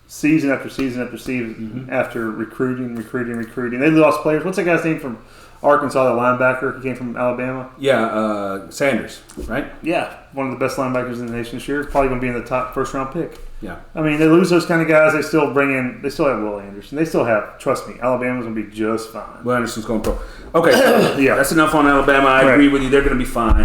season after season after season after recruiting. They lost players. What's that guy's name from Arkansas, the linebacker? He came from Alabama. Yeah, Sanders, right? Yeah, one of the best linebackers in the nation this year. Probably going to be in the top first-round pick. Yeah. I mean, they lose those kind of guys. They still have Will Anderson. They still have, trust me, Alabama's going to be just fine. Will Anderson's going pro. Okay, yeah. That's enough on Alabama. I agree with you. They're going to be fine.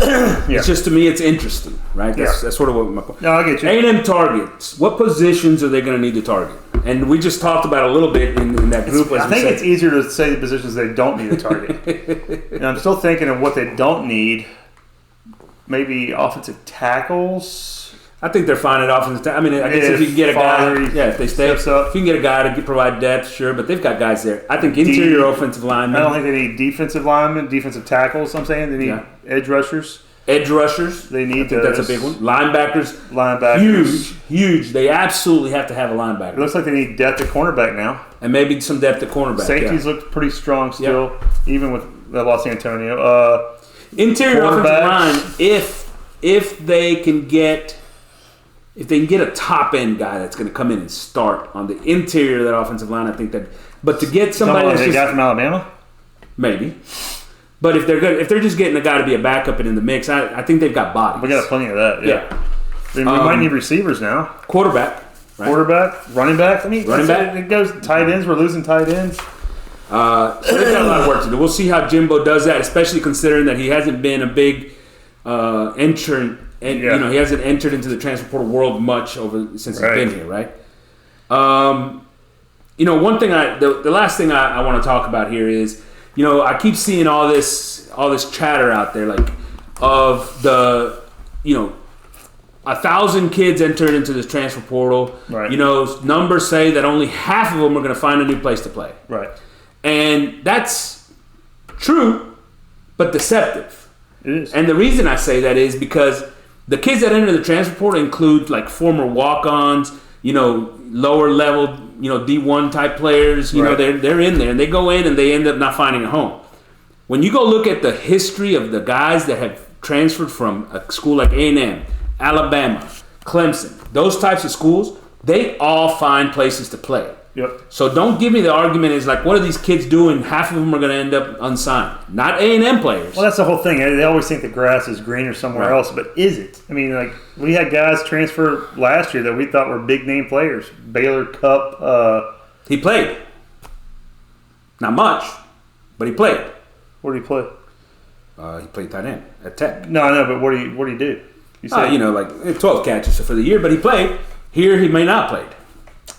It's just, to me, it's interesting, right? That's sort of what my point. No, I get you. A&M targets. What positions are they going to need to target? And we just talked about a little bit in that group. I think it's easier to say the positions they don't need to target. And I'm still thinking of what they don't need. Maybe offensive tackles. I think they're fine at offensive tackle. I mean, I guess if you can get a guy, if they stay up, if you can get a guy to provide depth, sure. But they've got guys there. I think interior offensive linemen. I don't think they need defensive linemen, defensive tackles. I'm saying they need edge rushers. Edge rushers. They need. I think that's a big one. Linebackers. Huge. They absolutely have to have a linebacker. It looks like they need depth at cornerback now, and maybe some depth at cornerback. Safeties look pretty strong still, even with Los Antonio. Interior offensive line. If they can get a top end guy that's going to come in and start on the interior of that offensive line, I think that. But to get somebody that's just, guy from Alabama, maybe. But if they're just getting a guy to be a backup and in the mix, I think they've got bodies. We got plenty of that. Yeah. We might need receivers now. Quarterback, running back. Running back. It goes tight ends. We're losing tight ends. So they've got a lot of work to do. We'll see how Jimbo does that, especially considering that he hasn't been a big entrant. And he hasn't entered into the transfer portal world much since he's been here, right? One thing the last thing I want to talk about here is, I keep seeing all this chatter out there, like of the 1,000 kids entered into this transfer portal. Right. Numbers say that only half of them are going to find a new place to play. Right. And that's true, but deceptive. It is. And the reason I say that is because the kids that enter the transfer portal include like former walk-ons, lower level, D1 type players. They're in there and they go in and they end up not finding a home. When you go look at the history of the guys that have transferred from a school like A&M, Alabama, Clemson, those types of schools, they all find places to play. Yep. So don't give me the argument is like, what are these kids doing? Half of them are going to end up unsigned. Not A&M players. Well, that's the whole thing. They always think the grass is greener somewhere else, but is it? I mean, like, we had guys transfer last year that we thought were big-name players. Baylor, Cup. He played. Not much, but he played. Where did he play? He played tight end at Tech. No, but what did he do? You said, like 12 catches for the year, but he played. Here, he may not played.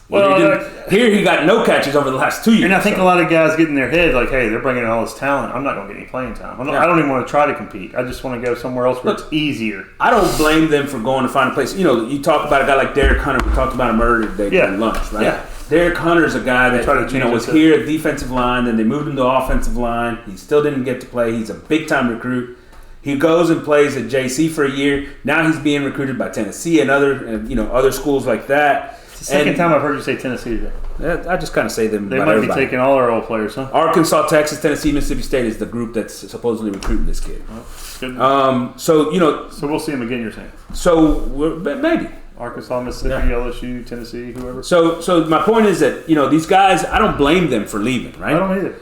Well, here he got no catches over the last 2 years. And I think a lot of guys get in their head like, hey, they're bringing in all this talent. I'm not going to get any playing time. I don't even want to try to compete. I just want to go somewhere else where it's easier. I don't blame them for going to find a place. You talk about a guy like Derek Hunter. We talked about him earlier today during lunch, right? Yeah. Derek Hunter is a guy that was here at defensive line, then they moved him to offensive line. He still didn't get to play. He's a big-time recruit. He goes and plays at JC for a year. Now he's being recruited by Tennessee and other schools like that. It's the second time I've heard you say Tennessee today. I just kind of say them. They might be taking all our old players, huh? Arkansas, Texas, Tennessee, Mississippi State is the group that's supposedly recruiting this kid. Well, So we'll see him again. You're saying? So maybe Arkansas, Mississippi, LSU, Tennessee, whoever. So my point is that these guys, I don't blame them for leaving, right? I don't either.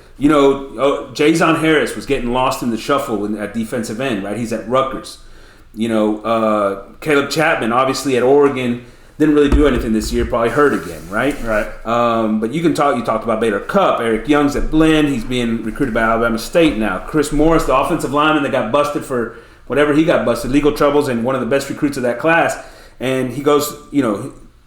Jason Harris was getting lost in the shuffle at defensive end, right? He's at Rutgers. Caleb Chapman, obviously at Oregon, didn't really do anything this year. Probably hurt again, right? Right. But you talked about Baylor Cup. Eric Young's at Blinn. He's being recruited by Alabama State now. Chris Morris, the offensive lineman that got busted for whatever he got busted, legal troubles, and one of the best recruits of that class. And he goes,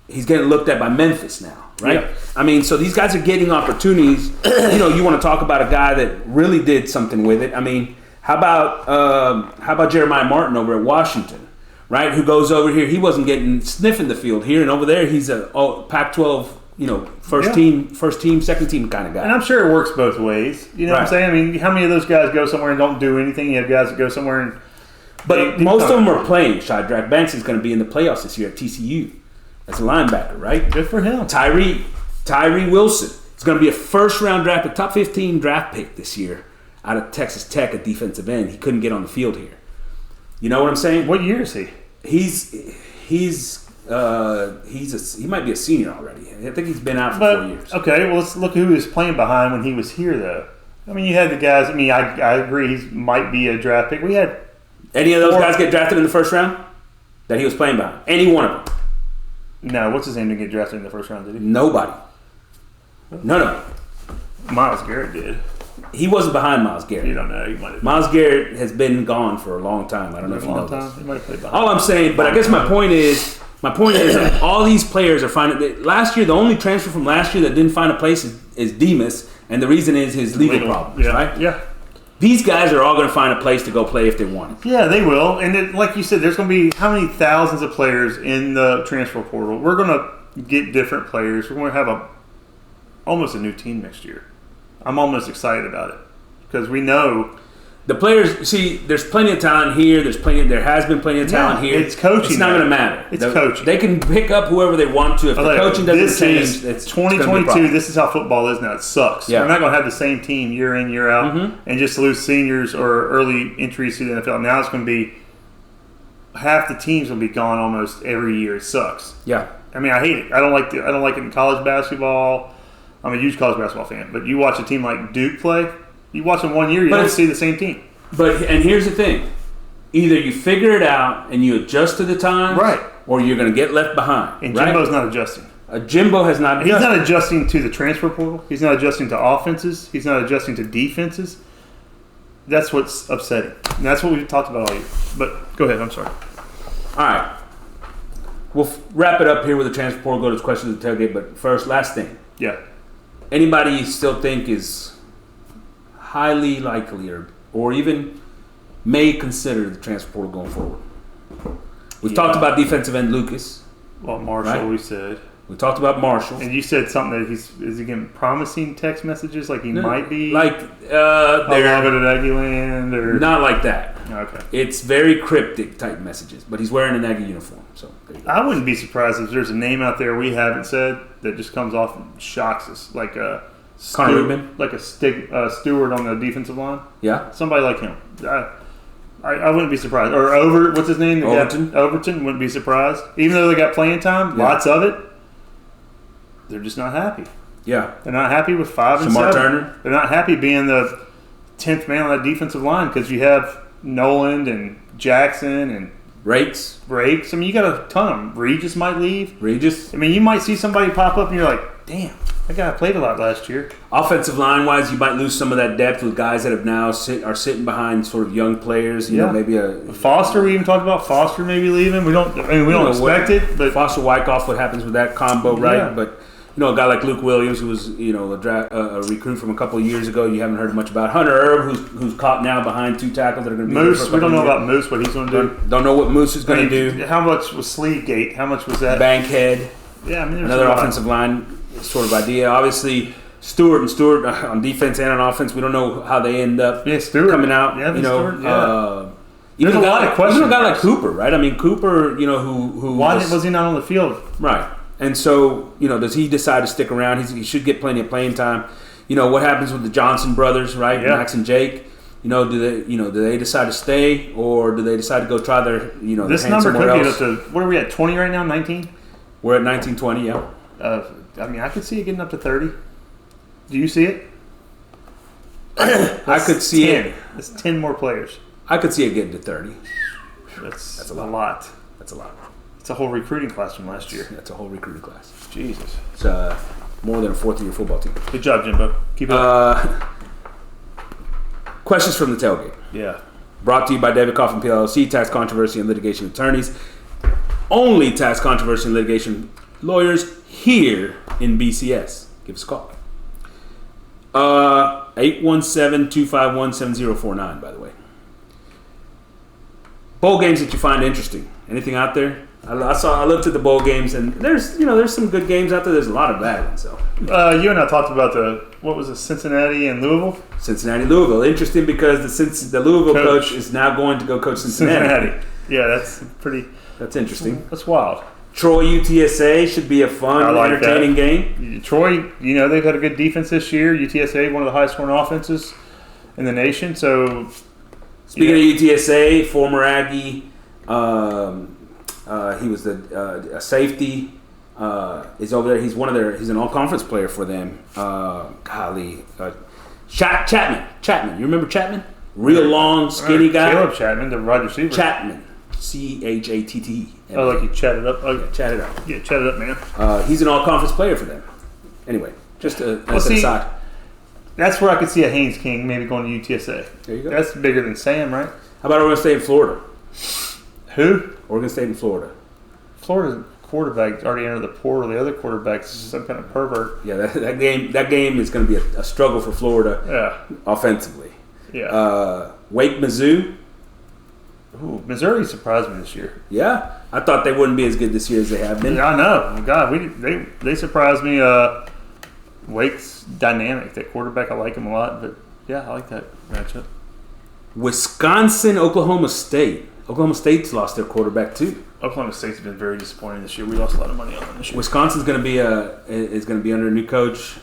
he's getting looked at by Memphis now, right? Yeah. I mean, so these guys are getting opportunities. You want to talk about a guy that really did something with it. I mean, how about Jeremiah Martin over at Washington, right? Who goes over here? He wasn't sniffing the field here, and over there he's a Pac-12, first team, second team kind of guy. And I'm sure it works both ways. You know what I'm saying? I mean, how many of those guys go somewhere and don't do anything? You have guys that go somewhere and. But most of them are playing. Shadrack Banks is going to be in the playoffs this year at TCU as a linebacker, right? Good for him. Tyree Wilson is going to be a first-round draft pick, top 15 draft pick this year out of Texas Tech at defensive end. He couldn't get on the field here. You know what I'm saying? What year is he? He might be a senior already. I think he's been out for 4 years. Okay, well, let's look who he was playing behind when he was here, though. I mean, you had the guys. I mean, I agree he might be a draft pick. We had any of those guys get drafted in the first round that he was playing behind? Any one of them? No. What's his name didn't get drafted in the first round, did he? Nobody. None of them. Myles Garrett did. He wasn't behind Myles Garrett. You don't know. He might have. Myles Garrett has been gone for a long time. I don't know if you know this. He might have played behind. All I'm saying, but I guess my point is that all these players are finding. Last year, the only transfer from last year that didn't find a place is Demas, and the reason is his legal problems, right? Yeah. These guys are all going to find a place to go play if they want it. Yeah, they will. And like you said, there's going to be how many thousands of players in the transfer portal? We're going to get different players. We're going to have almost a new team next year. I'm almost excited about it because we know the players. See, there's plenty of talent here. There has been plenty of talent here. It's coaching. It's not going to matter. It's coaching. They can pick up whoever they want to. If the coaching doesn't change, it's 2022. This is how football is now. It sucks. Yeah. We're not going to have the same team year in, year out, and just lose seniors or early entries to the NFL. Now it's going to be half the teams will be gone almost every year. It sucks. Yeah. I mean, I hate it. I don't like it in college basketball. I'm a huge college basketball fan, but you watch a team like Duke play, you watch them 1 year, you don't see the same team. And here's the thing: either you figure it out and you adjust to the times, right, or you're going to get left behind. And Jimbo's not adjusting. Jimbo has not. He's not adjusting to the transfer portal. He's not adjusting to offenses. He's not adjusting to defenses. That's what's upsetting, and that's what we've talked about all year. But go ahead. I'm sorry. All right, we'll wrap it up here with the transfer portal. Go to questions of the tailgate. But first, last thing. Yeah. Anybody you still think is highly likely or even may consider the transfer portal going forward? We've talked about defensive end Lucas. Well, Marshall, right? We said. We talked about Marshall. And you said something that is he getting promising text messages like he might be? Like, they're having at Aggie land or? Not like that. Okay. It's very cryptic type messages, but he's wearing an Aggie uniform. So there you go. I wouldn't be surprised if there's a name out there we haven't said that just comes off and shocks us, like a Connor Rudman, like a Stewart on the defensive line. Yeah, somebody like him. I wouldn't be surprised. Or what's his name? Overton wouldn't be surprised. Even though they got playing time, lots of it, they're just not happy. Yeah, they're not happy with 5 and 7. Turner. They're not happy being the 10th man on that defensive line because you have Noland and Jackson and Rakes. I mean, you got a ton of them. Regis might leave. Regis. I mean, you might see somebody pop up and you're like, damn, that guy played a lot last year. Offensive line wise, you might lose some of that depth with guys that have now are sitting behind sort of young players. You know, maybe Foster. We even talked about Foster maybe leaving. We don't expect it, but Foster Wyckoff. What happens with that combo, right? Yeah. But a guy like Luke Williams, who was a recruit from a couple of years ago, you haven't heard much about. Hunter Erb, who's caught now behind 2 tackles that are going to be Moose. We don't know about Moose, what he's going to do. Don't know what Moose is going to do. How much was Sleevegate? How much was that? Bankhead. Yeah, I mean, another offensive line sort of idea. Obviously, Stewart on defense and on offense, we don't know how they end up coming out. Yeah, Even a lot of questions. Even a guy like Cooper, right? I mean, Cooper, who why was he not on the field? Right. And so, does he decide to stick around? He should get plenty of playing time. What happens with the Johnson brothers, right? Yeah. Max and Jake. Do they decide to stay or do they decide to go try their, this number could get up to, what are we at, 20 right now, 19? We're at 19, 20, yeah. I mean, I could see it getting up to 30. Do you see it? I could see 10. it. That's 10 more players. I could see it getting to 30. That's a lot. That's a lot. It's a whole recruiting class from last year. That's a whole recruiting class. Jesus. It's more than a fourth-year football team. Good job, Jimbo. Keep it up. Questions from the tailgate. Yeah. Brought to you by David Coffin PLLC, tax controversy and litigation attorneys. Only tax controversy and litigation lawyers here in BCS. Give us a call. 817-251-7049, by the way. Bowl games that you find interesting. Anything out there? I looked at the bowl games, and there's some good games out there. There's a lot of bad ones. So you and I talked about Cincinnati and Louisville. Cincinnati, Louisville. Interesting because the Louisville coach is now going to go coach Cincinnati. Yeah, that's interesting. That's wild. Troy UTSA should be a fun, entertaining game. Troy, they've had a good defense this year. UTSA, one of the highest scoring offenses in the nation. So, speaking of UTSA, former Aggie, he was a safety. Is over there. He's he's an all-conference player for them. Chapman. You remember Chapman? Real long, skinny guy. Caleb Chapman, the wide receiver. Chapman. Chatt. Oh, like you chatted up? Okay. Chatted up. Yeah, chatted up, man. He's an all-conference player for them. Anyway, just an aside. That's where I could see a Haynes King maybe going to UTSA. There you go. That's bigger than Sam, right? How about Oregon State and Florida? Who? Oregon State and Florida. Florida's quarterback already entered the portal. The other quarterback's some kind of pervert. Yeah, that game is going to be a struggle for Florida. Yeah. Offensively. Yeah. Wake, Mizzou. Ooh, Missouri surprised me this year. Yeah, I thought they wouldn't be as good this year as they have been. Yeah, I know. God, they surprised me. Wake's dynamic. That quarterback, I like him a lot. But yeah, I like that matchup. Wisconsin, Oklahoma State. Oklahoma State's lost their quarterback too. Oklahoma State's been very disappointing this year. We lost a lot of money on them this year. Wisconsin's going to be under a new coach.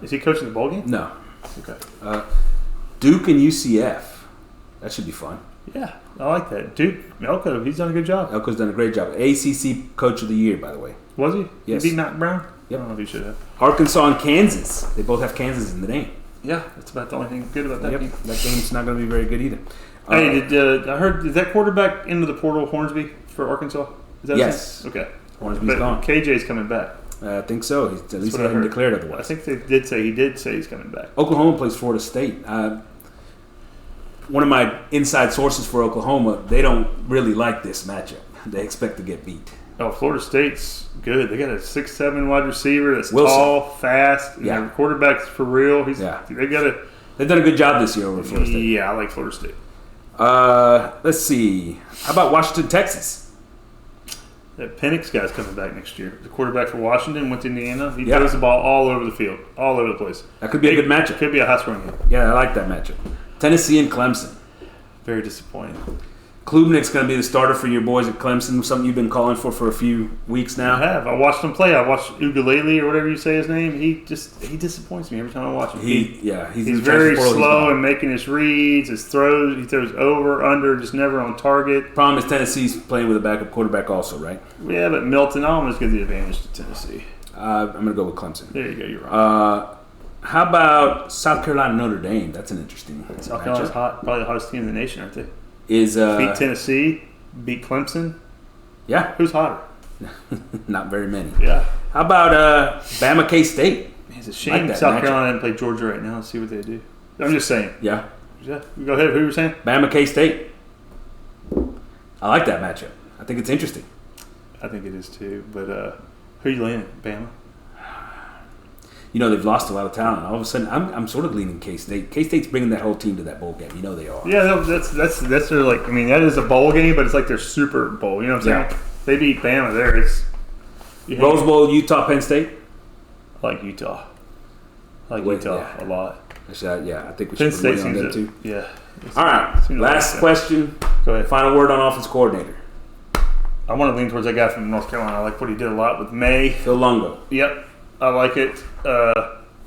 Is he coaching the bowl game? No. Okay. Duke and UCF. That should be fun. Yeah, I like that. Duke, Elko, he's done a good job. Elko's done a great job. ACC Coach of the Year, by the way. Was he? Yes. He beat Matt Brown? Yep. I don't know if he should have. Arkansas and Kansas. They both have Kansas in the name. Yeah, that's about the only thing good about that game. That game's not going to be very good either. Hey, I heard, is that quarterback into the portal, Hornsby, for Arkansas? Is that yes. Okay. Hornsby's gone. KJ's coming back. I think so. He's, at least he I hasn't heard. declared otherwise. I think he did say he's coming back. Oklahoma plays Florida State. One of my inside sources for Oklahoma, they don't really like this matchup. They expect to get beat. Oh, Florida State's good. They got a 6'7" wide receiver that's Wilson. tall, fast. And their quarterback's for real. They've done a good job this year over Florida State. Yeah, I like Florida State. Let's see. How about Washington, Texas? That Penix guy's coming back next year. The quarterback for Washington went to Indiana. He throws the ball all over the field, all over the place. That could be a good matchup. Could be a high-scoring game. Yeah, I like that matchup. Tennessee and Clemson. Very disappointing. Klubnik's going to be the starter for your boys at Clemson, something you've been calling for a few weeks now. I have. I watched him play. I watched Ugalele or whatever you say his name. He disappoints me every time I watch him. He's very slow in making his reads, his throws. He throws over, under, just never on target. Problem is Tennessee's playing with a backup quarterback also, right? Yeah, but Milton almost gives the advantage to Tennessee. I'm going to go with Clemson. There you go. You're right. How about South Carolina, Notre Dame? That's an interesting South Carolina's hot. Probably the hottest team in the nation, aren't they? Beat Tennessee, beat Clemson. Yeah. Who's hotter? Not very many. Yeah. How about Bama K-State? It's a shame South Carolina didn't play Georgia right now. Let's see what they do. I'm just saying. Yeah. Yeah. Go ahead. Who were you saying? Bama K-State. I like that matchup. I think it's interesting. I think it is too. But who you leaning? Bama? They've lost a lot of talent. All of a sudden, I'm sort of leaning K-State. K-State's bringing that whole team to that bowl game. They are. Yeah, that's their that is a bowl game, but it's like their Super Bowl. You know what I'm saying? They beat Bama there. Rose Bowl, Utah, Penn State. I like Utah. I like Utah a lot. I think we should Penn put State money on them too. Yeah. All right. Last question. Go ahead. Final word on offense coordinator. I want to lean towards that guy from North Carolina. I like what he did a lot with May. Phil Longo. Yep. I like it.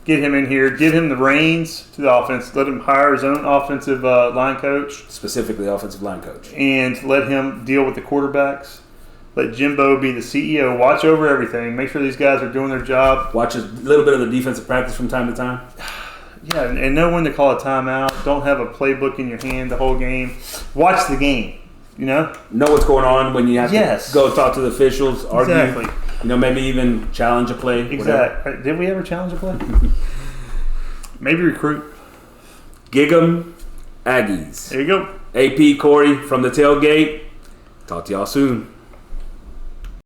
Get him in here. Give him the reins to the offense. Let him hire his own offensive line coach. Specifically offensive line coach. And let him deal with the quarterbacks. Let Jimbo be the CEO. Watch over everything. Make sure these guys are doing their job. Watch a little bit of the defensive practice from time to time. Yeah, and know when to call a timeout. Don't have a playbook in your hand the whole game. Watch the game. Know what's going on when you have to go talk to the officials, argue. Exactly. Maybe even challenge a play. Exactly. Did we ever challenge a play? Maybe recruit. Gig 'em Aggies. There you go. AP Corey from the tailgate. Talk to y'all soon.